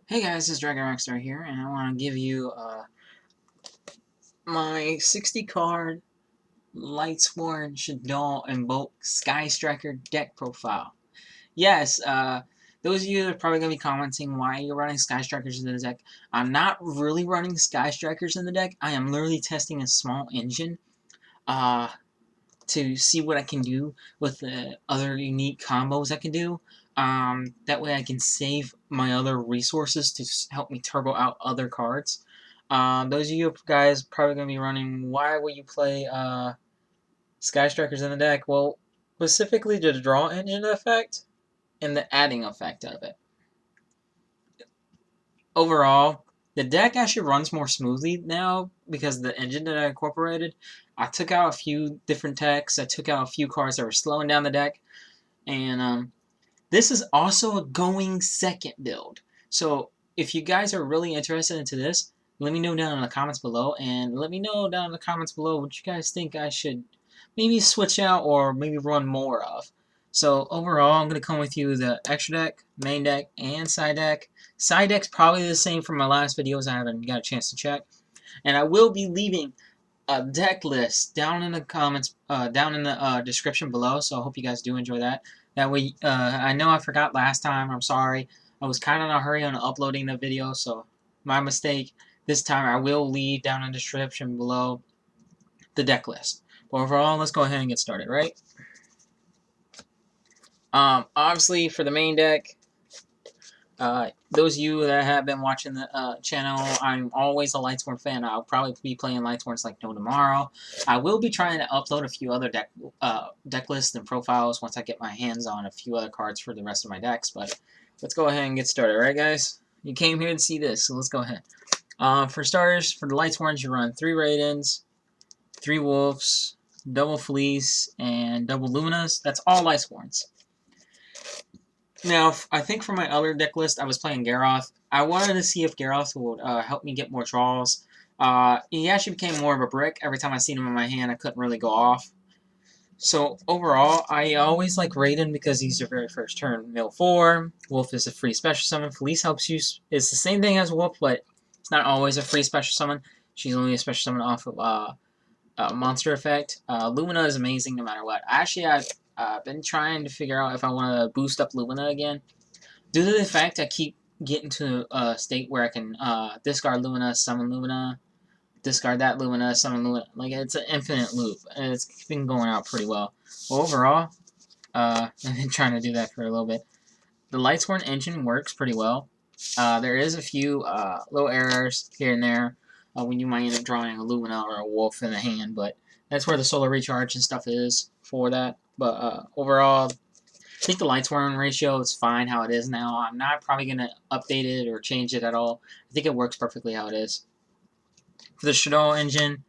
Hey guys, this is Dragon Rockstar here, and I want to give you my 60 card Lightsworn Shadoll Invoked Sky Striker deck profile. Yes, those of you that are probably going to be commenting why you're running Sky Strikers in the deck. I'm not really running Sky Strikers in the deck. I am literally testing a small engine to see what I can do with the other unique combos I can do. That way I can save my other resources to help me turbo out other cards. Those of you guys probably going to be running, why would you play Sky Strikers in the deck? Well, specifically the draw engine effect and the adding effect of it. Overall, the deck actually runs more smoothly now because of the engine that I incorporated. I took out a few different techs, I took out a few cards that were slowing down the deck, and this is also a going second build. So if you guys are really interested into this, let me know down in the comments below, and let me know down in the comments below what you guys think I should maybe switch out or maybe run more of. So overall, I'm going to come with you the extra deck, main deck, and side deck. Side deck's probably the same from my last videos. I haven't got a chance to check. And I will be leaving a deck list down in the comments, down in the description below. So I hope you guys do enjoy that. That way, I know I forgot last time. I'm sorry. I was kind of in a hurry on uploading the video, so my mistake. This time I will leave down in the description below the deck list. But overall, let's go ahead and get started, right? Obviously, for the main deck, those of you that have been watching the channel, I'm always a Lightsworn fan. I'll probably be playing Lightsworns like no tomorrow. I will be trying to upload a few other deck lists and profiles once I get my hands on a few other cards for the rest of my decks. But let's go ahead and get started, right, guys? You came here to see this, so let's go ahead. For starters, for the Lightsworns, you run 3 Raidens, 3 Wulfs, double Felis, and double Luminas. That's all Lightsworns. Now, I think for my other deck list, I was playing Garroth. I wanted to see if Garroth would help me get more draws. He actually became more of a brick. Every time I seen him in my hand, I couldn't really go off. So, overall, I always like Raiden because he's your very first turn. Mill 4. Wulf is a free special summon. Felis helps you. It's the same thing as Wulf, but it's not always a free special summon. She's only a special summon off of monster effect. Lumina is amazing no matter what. Actually, I've been trying to figure out if I want to boost up Lumina again. Due to the fact I keep getting to a state where I can discard Lumina, summon Lumina, discard that Lumina, summon Lumina. Like, it's an infinite loop, and it's been going out pretty well. Overall, I've been trying to do that for a little bit. The Lightsworn engine works pretty well. There is a few little errors here and there when you might end up drawing a Lumina or a Wulf in the hand, but that's where the solar recharge and stuff is for that. But overall, I think the Lightsworn ratio is fine how it is now. I'm not probably going to update it or change it at all. I think it works perfectly how it is. For the Shadoll engine,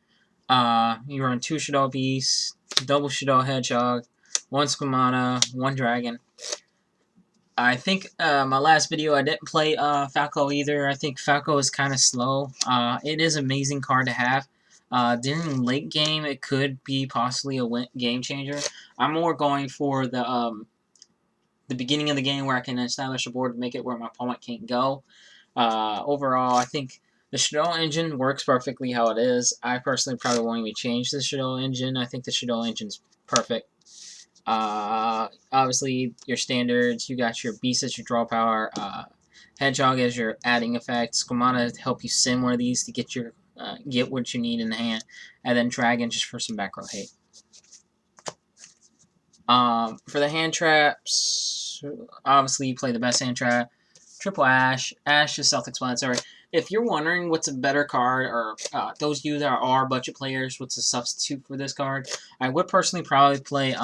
you run 2 Shadoll Beasts, double Shadoll Hedgehog, 1 Squamata, 1 Dragon. I think my last video I didn't play Falco either. I think Falco is kind of slow. It is an amazing card to have. During late game, it could be possibly a game changer. I'm more going for the beginning of the game where I can establish a board to make it where my opponent can't go. Overall, I think the Shadoll engine works perfectly how it is. I personally probably won't even change the Shadoll engine. I think the Shadoll engine is perfect. Obviously, your standards, you got your Beast as your draw power, Hedgehog as your adding effect, Squamata to help you send one of these to get your get what you need in the hand, and then Dragon just for some back row hate. For the hand traps, obviously you play the best hand trap. Triple Ash. Ash is self-explanatory. If you're wondering what's a better card, or those of you that are budget players, what's a substitute for this card, I would personally probably play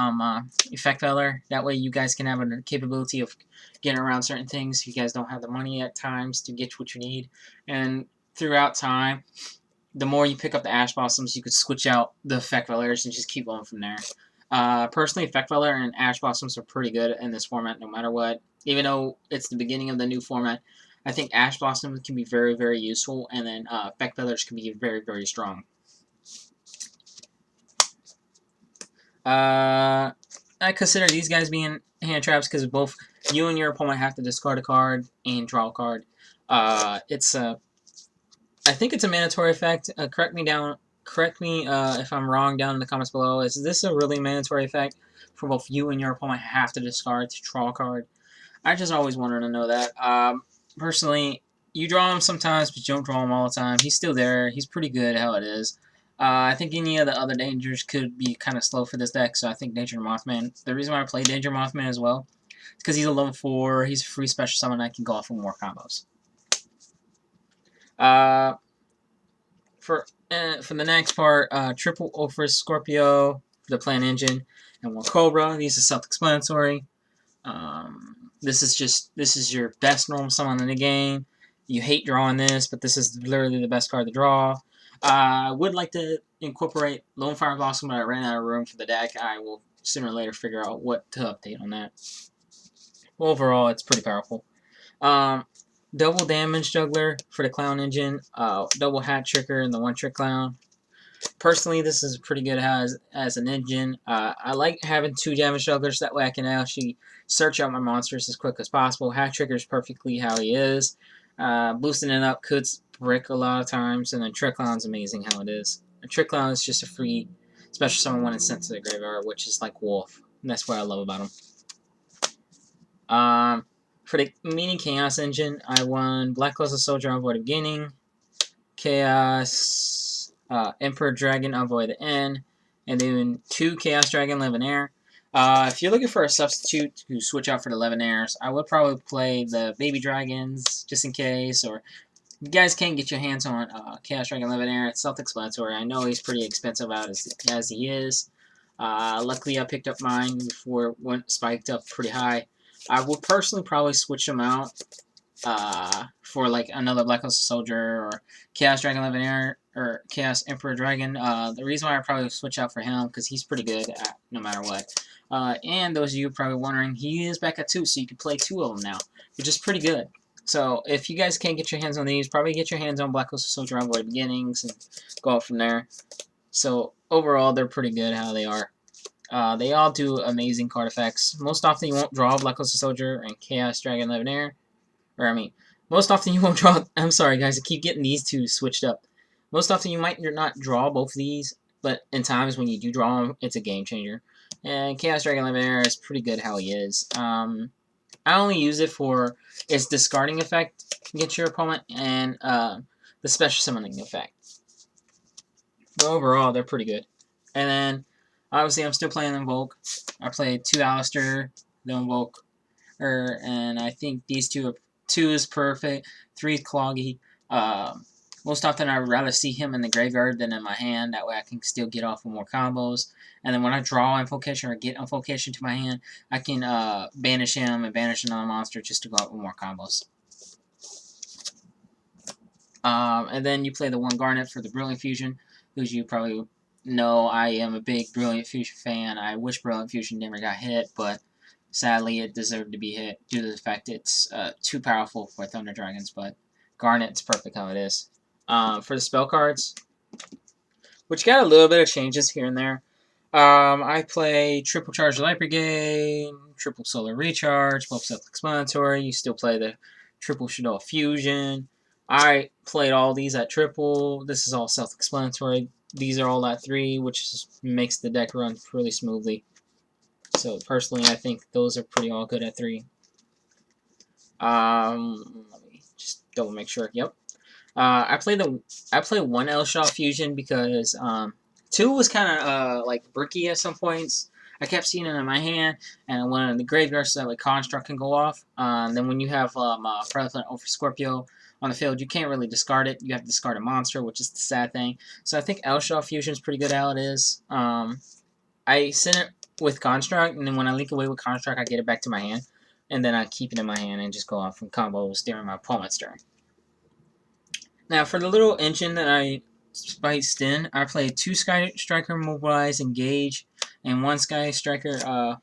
Effect Feller. That way you guys can have a capability of getting around certain things if you guys don't have the money at times to get what you need. And throughout time, the more you pick up the Ash Blossoms, you could switch out the Effect Fellers and just keep going from there. Personally, Effect Feller and Ash Blossoms are pretty good in this format no matter what. Even though it's the beginning of the new format, I think Ash Blossoms can be very, very useful, and then Effect Feathers can be very, very strong. I consider these guys being hand traps because both you and your opponent have to discard a card and draw a card. It's a, I think it's a mandatory effect. Correct me if I'm wrong down in the comments below. Is this a really mandatory effect for both you and your opponent have to discard to draw a card? I just always wanted to know that. Personally, you draw him sometimes, but you don't draw him all the time. He's still there. He's pretty good how it is. I think any of the other dangers could be kind of slow for this deck, so I think Danger Mothman. The reason why I play Danger Mothman as well is because he's a level 4. He's a free special summon. I can go off with more combos. For the next part, triple Ophrys Scorpio for the Plant Engine, and 1 Cobra. These are self-explanatory. This is your best normal summon in the game. You hate drawing this, but this is literally the best card to draw. I would like to incorporate Lone Fire Blossom, but I ran out of room for the deck. I will sooner or later figure out what to update on that. Overall, it's pretty powerful. Double damage Juggler for the Clown Engine. Double Hat Tricker and the 1-Trick Clown. Personally, this is pretty good as an engine. I like having 2 damage jugglers, that way I can actually search out my monsters as quick as possible. Hat Tricker's perfectly how he is. Boosting it up could brick a lot of times, and then Trick Clown's amazing how it is. A Trick Clown is just a free special summon when it's sent to the graveyard, which is like Wulf. And that's what I love about him. For the Meaning Chaos Engine, I won Black Closet Soldier Envoy the beginning, Chaos Emperor Dragon Envoy the end, and then 2 Chaos Dragon Levianeer. If you're looking for a substitute to switch out for the Levianeers, I would probably play the Baby Dragons just in case, or if you guys can get your hands on Chaos Dragon Levianeer. It's self-explanatory. I know he's pretty expensive out as he is. Luckily, I picked up mine before it went spiked up pretty high. I would personally probably switch them out for like another Black Closet Soldier or Chaos Dragon Levianeer or Chaos Emperor Dragon. The reason why I probably switch out for him because he's pretty good no matter what. And those of you probably wondering, he is back at 2, so you can play 2 of them now, which is pretty good. So if you guys can't get your hands on these, probably get your hands on Black Closet Soldier Envoy Beginnings and go out from there. So overall, they're pretty good how they are. They all do amazing card effects. Most often you won't draw Black Closet Soldier and Chaos Dragon Levianeer. Or, I mean, most often you won't draw... I'm sorry, guys. I keep getting these 2 switched up. Most often you might not draw both of these, but in times when you do draw them, it's a game changer. And Chaos Dragon Levianeer is pretty good how he is. I only use it for its discarding effect against your opponent and the special summoning effect. But overall, they're pretty good. And then, obviously, I'm still playing Invoked. I played 2 Alester the Invoker, and I think these 2 is perfect. 3 is cloggy. Most often I would rather see him in the graveyard than in my hand. That way I can still get off with more combos. And then when I draw Invocation or get Invocation to my hand, I can banish him and banish another monster just to go out with more combos. And then you play the 1 Garnet for the Brilliant Fusion. As you probably know, I am a big Brilliant Fusion fan. I wish Brilliant Fusion never got hit, but sadly it deserved to be hit due to the fact it's too powerful for Thunder Dragons, but Garnet's perfect how it is. For the spell cards, which got a little bit of changes here and there, I play Triple Charge Light Brigade, Triple Solar Recharge, both self-explanatory. You still play the Triple Shadoll Fusion. I played all these at triple. This is all self-explanatory. These are all at 3, which just makes the deck run really smoothly. So personally, I think those are pretty all good at 3. Let me just double make sure. Yep. I play 1 Shadoll Fusion because 2 was kind of like bricky at some points. I kept seeing it in my hand, and I went in the graveyard so that like Construct can go off. Then when you have Predaplant over Scorpio on the field, you can't really discard it. You have to discard a monster, which is the sad thing. So I think Shadoll Fusion is pretty good how it is. I send it with Construct, and then when I link away with Construct, I get it back to my hand. And then I keep it in my hand and just go off from combos during my opponent's turn. Now, for the little engine that I spiced in, I played 2 Sky Striker Mobilize Engage and 1 Sky Striker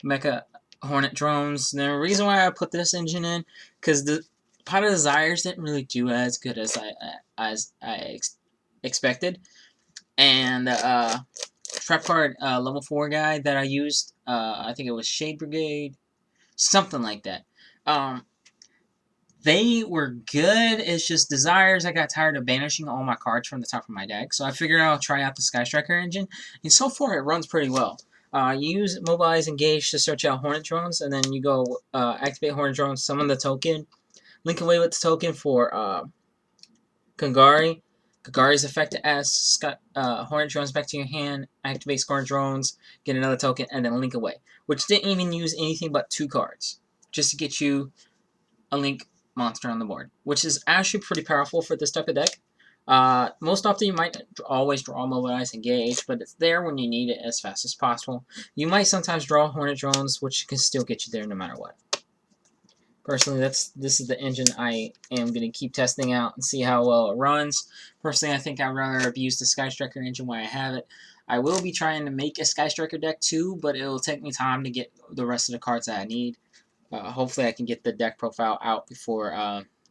Mecha Hornet drones. Now, the reason why I put this engine in, because the Pot of Desires didn't really do as good as I expected. And trap card level 4 guy that I used, I think it was Shade Brigade, something like that. They were good. It's just Desires. I got tired of banishing all my cards from the top of my deck, so I figured I'll try out the Sky Striker engine, and so far it runs pretty well. You use Mobilize Engage to search out Hornet drones, and then you go activate Hornet drones, summon the token, link away with the token for Kangari. Kagari's effect adds Hornet drones back to your hand, activate Scorn drones, get another token, and then link away. Which didn't even use anything but 2 cards, just to get you a link monster on the board, which is actually pretty powerful for this type of deck. Most often you might always draw Mobilize Engage, but it's there when you need it as fast as possible. You might sometimes draw Hornet drones, which can still get you there no matter what. Personally, this is the engine I am going to keep testing out and see how well it runs. Personally, I think I'd rather abuse the Sky Striker engine while I have it. I will be trying to make a Sky Striker deck too, but it will take me time to get the rest of the cards that I need. Hopefully I can get the deck profile out before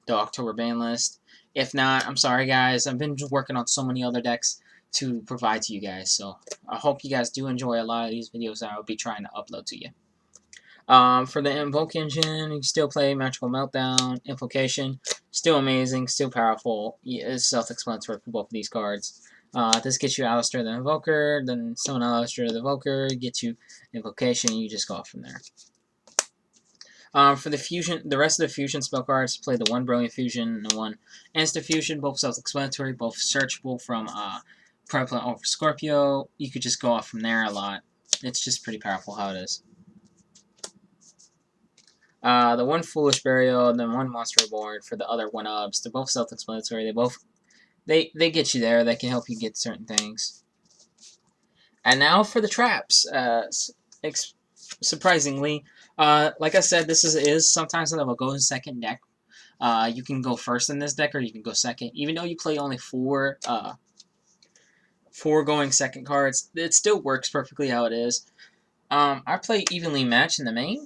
the October ban list. If not, I'm sorry guys. I've been working on so many other decks to provide to you guys. So I hope you guys do enjoy a lot of these videos that I'll be trying to upload to you. For the Invoke engine, you can still play Magical Meltdown, Invocation. Still amazing, still powerful. It's self-explanatory for both of these cards. This gets you Alester the Invoker, then summon Alester the Invoker, gets you Invocation, you just go off from there. For the fusion, the rest of the fusion spell cards, play the 1 Brilliant Fusion and 1 Instant Fusion, both self-explanatory, both searchable from Predaplant over Scorpio. You could just go off from there a lot. It's just pretty powerful how it is. The 1 Foolish Burial and then 1 Monster Reborn for the other 1-ups. They're both self-explanatory. They get you there. They can help you get certain things. And now for the traps. Surprisingly, like I said, this is sometimes a go in second deck. You can go first in this deck, or you can go second. Even though you play only 4 going second cards, it still works perfectly how it is. I play Evenly Matched in the main,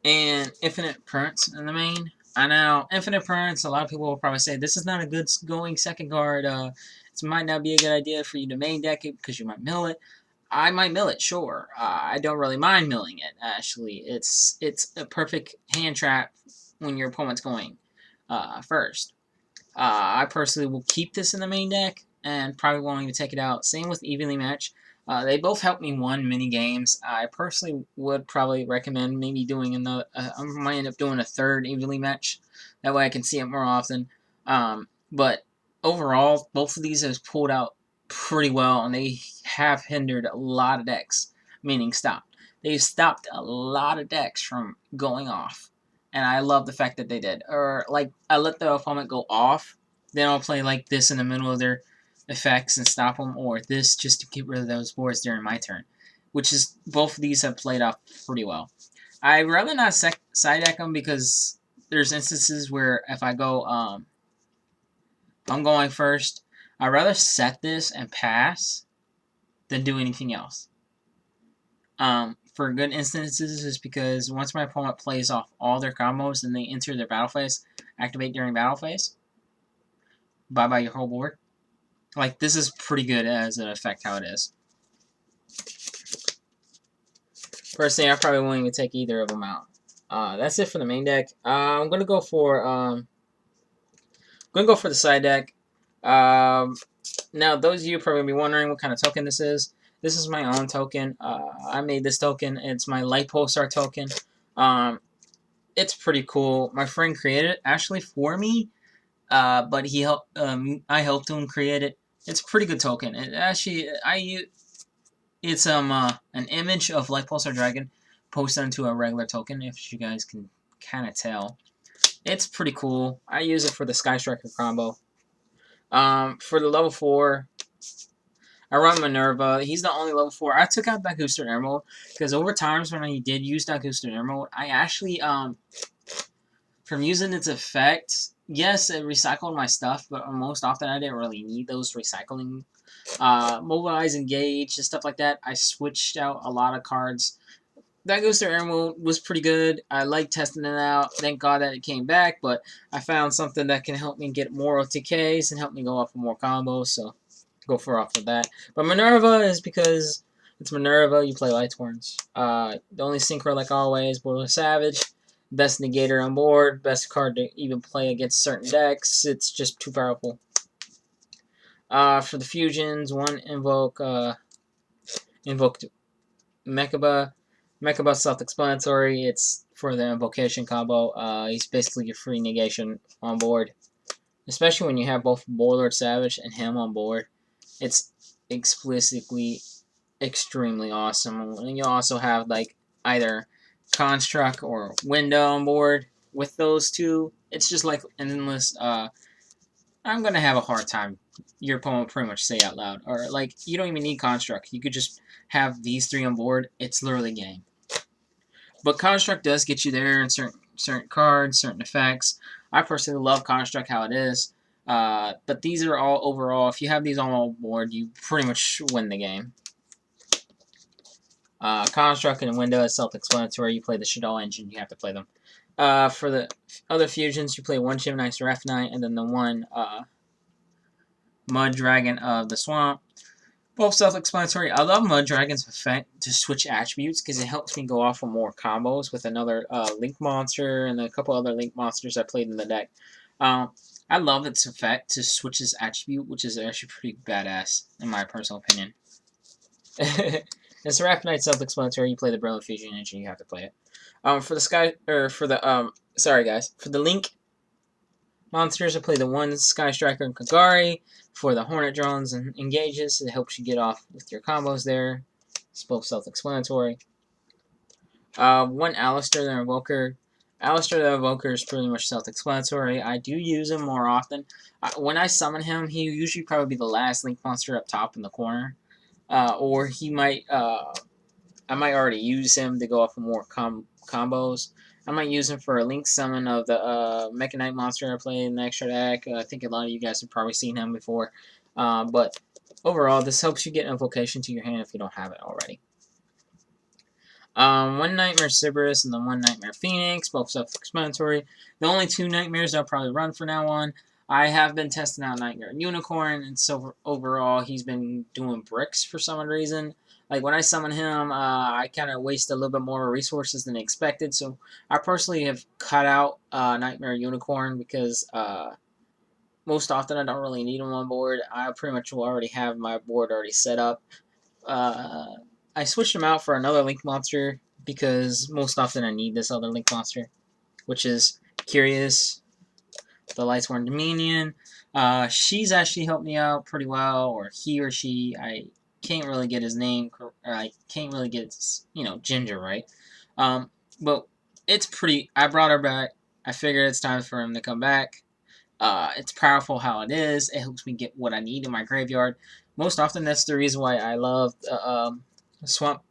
and Infinite Prince in the main. I know, Infinite Prince, a lot of people will probably say, this is not a good going second card. It might not be a good idea for you to main deck it, because you might mill it. I might mill it, sure. I don't really mind milling it, actually. It's a perfect hand trap when your opponent's going first. I personally will keep this in the main deck, and probably won't even take it out. Same with Evenly Match. They both help me win mini games. I personally would probably recommend maybe doing another. I might end up doing a 3rd Evenly Match. That way I can see it more often. But overall, both of these have pulled out pretty well, and they have hindered a lot of decks, meaning stopped. They've stopped a lot of decks from going off, and I love the fact that they did. Or, like, I let the opponent go off, then I'll play like this in the middle of their effects and stop them, or this just to get rid of those boards during my turn, which is, both of these have played off pretty well. I'd rather not side deck them, because there's instances where if I go, I'm going first, I'd rather set this and pass than do anything else. For good instances is because once my opponent plays off all their combos and they enter their battle phase, activate during battle phase, bye-bye your whole board. Like, this is pretty good as an effect how it is. Personally, I probably won't even take either of them out. That's it for the main deck. I'm gonna go for the side deck. Now, those of you are probably going to be wondering what kind of token this is. This is my own token. I made this token. It's my Light Pulsar token. It's pretty cool. My friend created it actually for me, but he helped. I helped him create it. It's a pretty good token. It actually, it's an image of Light Pulsar Dragon posted into a regular token. If you guys can kind of tell, it's pretty cool. I use it for the Sky Striker combo. For the level 4, I run Minerva. He's the only level 4. I took out that Guster Emerald because over times when I did use that Guster Emerald, I actually, from using its effect, yes, it recycled my stuff, but most often I didn't really need those recycling. Mobilize, Engage, and stuff like that. I switched out a lot of cards. That Guster Emerald was pretty good. I like testing it out. Thank God that it came back, but I found something that can help me get more OTKs and help me go off of more combos, so go for off of that. But Minerva is because it's Minerva, you play Lightsworns. The only synchro, like always, Borderless Savage. Best negator on board, best card to even play against certain decks. It's just too powerful. For the fusions, one Invoked Mecha. Mecha self-explanatory. It's for the Invocation combo. He's basically your free negation on board. Especially when you have both Warlord Savage and him on board. It's explicitly extremely awesome. And you also have like either Construct or Window on board. With those two, it's just like an endless, I'm going to have a hard time, your opponent will pretty much say out loud. Or like, you don't even need Construct. You could just have these three on board. It's literally game. But Construct does get you there in certain cards, certain effects. I personally love Construct how it is. But these are all overall, if you have these all on board, you pretty much win the game. Construct and Window is self-explanatory. You play the Shadoll engine, you have to play them. For the other fusions, you play one Gemini Seraph Knight and then the one Mud Dragon of the Swamp. Both self-explanatory. I love Mud Dragon's effect to switch attributes because it helps me go off of more combos with another Link monster and a couple other Link monsters I played in the deck. I love its effect to switch his attribute, which is actually pretty badass in my personal opinion. The Seraph Knight self-explanatory. You play the Brilliant Fusion engine, you have to play it. For the Link monsters, I play the one Sky Striker and Kagari. For the Hornet drones and engages, it helps you get off with your combos there. It's both self-explanatory. One Alester the Invoker. Alester the Invoker is pretty much self-explanatory. I do use him more often. When I summon him, he usually probably be the last Link monster up top in the corner. Or he might, I might already use him to go off of more combos. I might use him for a Link summon of the Mecha Knight monster I played in the extra deck. I think a lot of you guys have probably seen him before. But overall, this helps you get Invocation to your hand if you don't have it already. One Nightmare Cerberus and the one Nightmare Phoenix, both self-explanatory. The only two Nightmares I'll probably run from now on. I have been testing out Nightmare Unicorn, and so overall he's been doing bricks for some reason. Like, when I summon him, I kind of waste a little bit more resources than expected, so I personally have cut out Nightmare Unicorn because most often I don't really need him on board. I pretty much will already have my board already set up. I switched him out for another Link monster because most often I need this other Link monster, which is Curious, the Lightsworn Dominion. She's actually helped me out pretty well, or he or she. I can't really get his name, or I can't really get his, Ginger right. But it's pretty. I brought her back. I figured it's time for him to come back. It's powerful how it is. It helps me get what I need in my graveyard. Most often, that's the reason why I love Swamp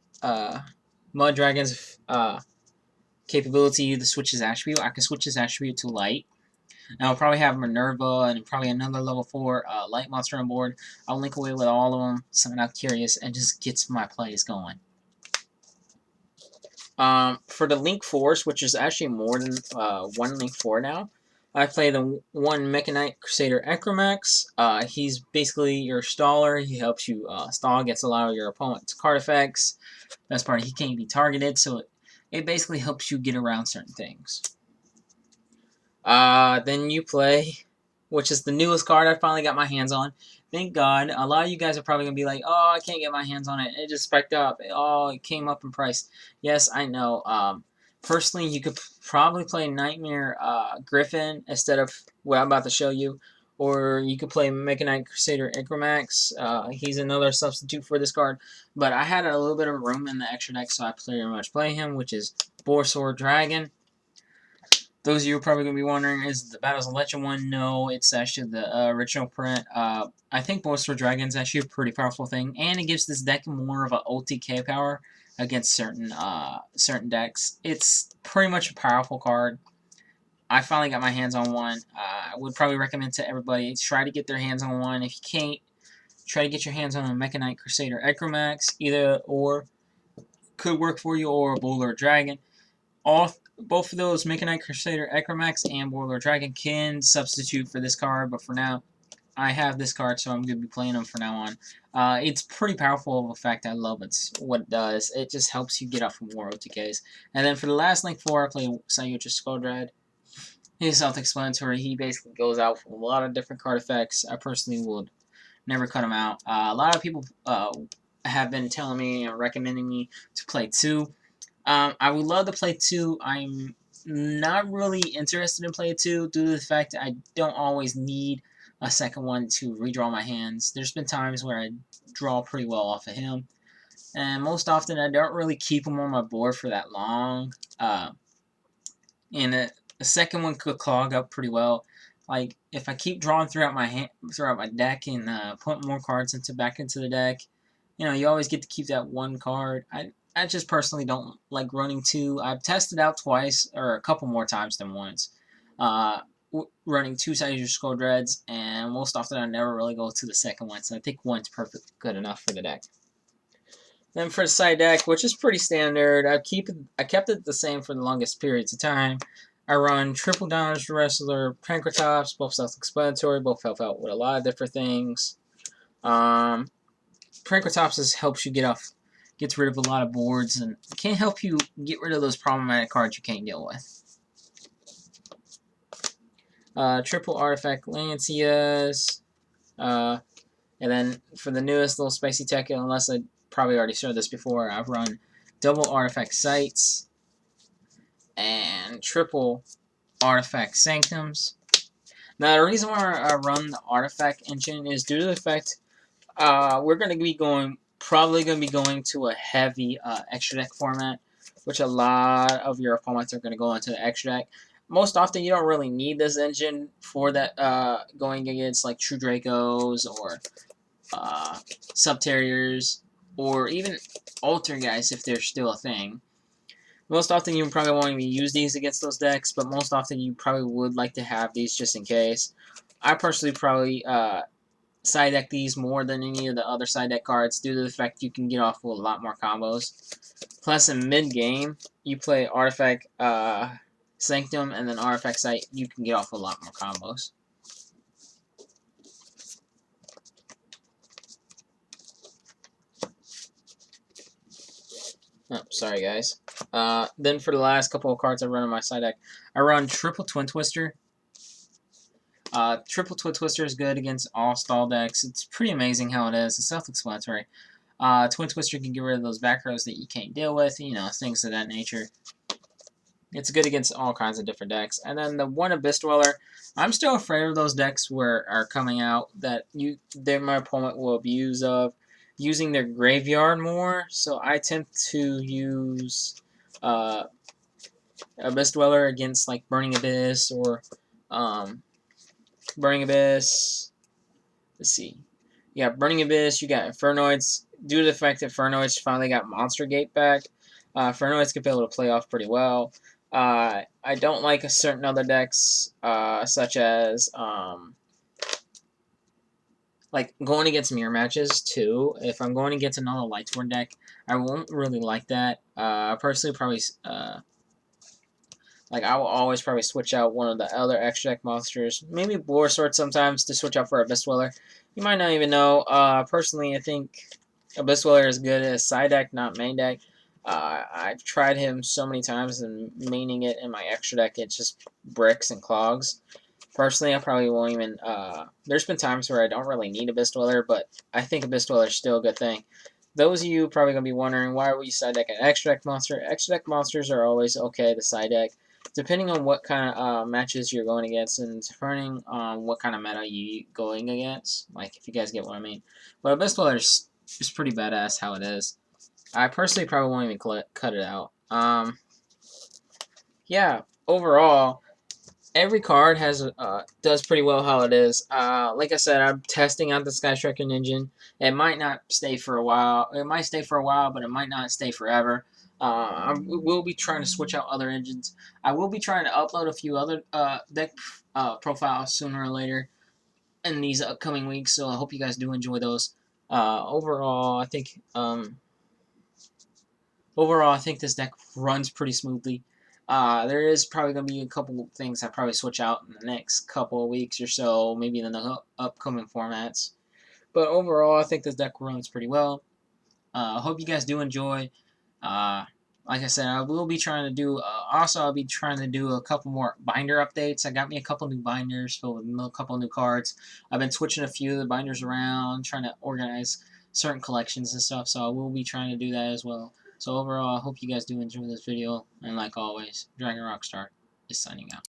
Mud Dragon's capability to switch his attribute. I can switch his attribute to Light. And I'll probably have Minerva and probably another level 4 Light monster on board. I'll link away with all of them, summon out Curious, and just gets my plays going. For the Link Force, which is actually more than one Link 4 now, I play the one Mecha Knight Crusader Ecromax. He's basically your staller. He helps you stall against a lot of your opponent's card effects. Best part, he can't be targeted, so it basically helps you get around certain things. Then you play, which is the newest card I finally got my hands on. Thank God. A lot of you guys are probably going to be like, oh, I can't get my hands on it. It just spiked up. Oh, it came up in price. Yes, I know. Personally, you could probably play Nightmare Griffin instead of what I'm about to show you. Or you could play Mecha Knight Crusader Incremax. He's another substitute for this card. But I had a little bit of room in the extra deck, so I pretty much play him, which is Shadoll Dragon. Those of you are probably going to be wondering, is the Battles of Legend one? No, it's actually the original print. I think Shadoll Dragon is actually a pretty powerful thing, and it gives this deck more of an OTK power against certain decks. It's pretty much a powerful card. I finally got my hands on one. I would probably recommend to everybody, try to get their hands on one. If you can't, try to get your hands on a Mecha Knight Crusader Ecromax. Either or could work for you, or a Shadoll Dragon. Both of those, Mecha Knight Crusader Ecromax and Shadoll Dragon, can substitute for this card, but for now, I have this card, so I'm going to be playing them from now on. It's pretty powerful of effect. I love what it does. It just helps you get off from more OTKs. And then for the last Link 4, I play Sayutra Skuldred. He's self-explanatory. He basically goes out for a lot of different card effects. I personally would never cut him out. A lot of people have been telling me and recommending me to play 2. I would love to play 2. I'm not really interested in playing 2 due to the fact that I don't always need a second one to redraw my hands. There's been times where I draw pretty well off of him, and most often I don't really keep him on my board for that long. And a second one could clog up pretty well. Like if I keep drawing throughout my deck and put more cards back into the deck, you know, you always get to keep that one card. I just personally don't like running 2. I've tested out twice, or a couple more times than once, running 2 Sayutra Skuldreds, and most often I never really go to the second one, so I think one's perfect good enough for the deck. Then for the side deck, which is pretty standard, I kept it the same for the longest periods of time. I run Triple Damage Wrestler, Pankratops, both self-explanatory, both help out with a lot of different things. Pankratops helps you gets rid of a lot of boards, and can help you get rid of those problematic cards you can't deal with. Triple Artifact Lancias, and then for the newest little spicy tech, unless I probably already showed this before, I've run double Artifact Sights and triple Artifact Sanctums. Now, the reason why I run the Artifact engine is due to the fact we're going to be probably going to be going to a heavy extra deck format, which a lot of your opponents are going to go into the extra deck. Most often, you don't really need this engine for that going against like True Dracos or Subterriers, or even Alter guys if they're still a thing. Most often you probably won't even use these against those decks, but most often you probably would like to have these just in case. I personally probably side deck these more than any of the other side deck cards due to the fact you can get off with a lot more combos. Plus in mid game, you play Artifact Sanctum and then Artifact Sight, you can get off with a lot more combos. Oh, sorry guys. Then for the last couple of cards I run on my side deck, I run Triple Twin Twister. Triple Twin Twister is good against all stall decks. It's pretty amazing how it is. It's self-explanatory. Twin Twister can get rid of those back rows that you can't deal with, you know, things of that nature. It's good against all kinds of different decks. And then the one Abyss Dweller, I'm still afraid of those decks where are coming out that my opponent will abuse of using their graveyard more. So I tend to use Abyss Dweller against like Burning Abyss or Burning Abyss. Let's see. You got Burning Abyss, you got Infernoids. Due to the fact that Infernoids finally got Monster Gate back, Infernoids can be able to play off pretty well. I don't like certain other decks, such as like going against mirror matches too. If I'm going against another Lightsworn deck, I won't really like that. Personally, probably like I will always probably switch out one of the other extra deck monsters, maybe Boar Sword sometimes to switch out for Abyss Dweller. You might not even know. Personally, I think Abyss Dweller is good as side deck, not main deck. I've tried him so many times and maining it in my extra deck, it's just bricks and clogs. Personally, I probably won't even... there's been times where I don't really need Abyss Dweller, but I think Abyss Dweller is still a good thing. Those of you probably going to be wondering, why would you side deck an extra deck monster? Extra deck monsters are always okay to side deck, depending on what kind of matches you're going against, and depending on what kind of meta you're going against. Like, if you guys get what I mean. But Abyss Dweller is pretty badass how it is. I personally probably won't even cut it out. Yeah, overall, every card has does pretty well how it is. Like I said, I'm testing out the Sky Striker engine. It might not stay for a while. It might stay for a while, but it might not stay forever. I will be trying to switch out other engines. I will be trying to upload a few other deck profiles sooner or later in these upcoming weeks, so I hope you guys do enjoy those. Overall, I think this deck runs pretty smoothly. There is probably going to be a couple things I probably switch out in the next couple of weeks or so, maybe in the upcoming formats. But overall, I think this deck runs pretty well. I hope you guys do enjoy. Uh, like I said, I will be trying to do. Also, I'll be trying to do a couple more binder updates. I got me a couple new binders filled with a couple new cards. I've been switching a few of the binders around, trying to organize certain collections and stuff. So I will be trying to do that as well. So overall, I hope you guys do enjoy this video. And like always, Dragon Rockstar is signing out.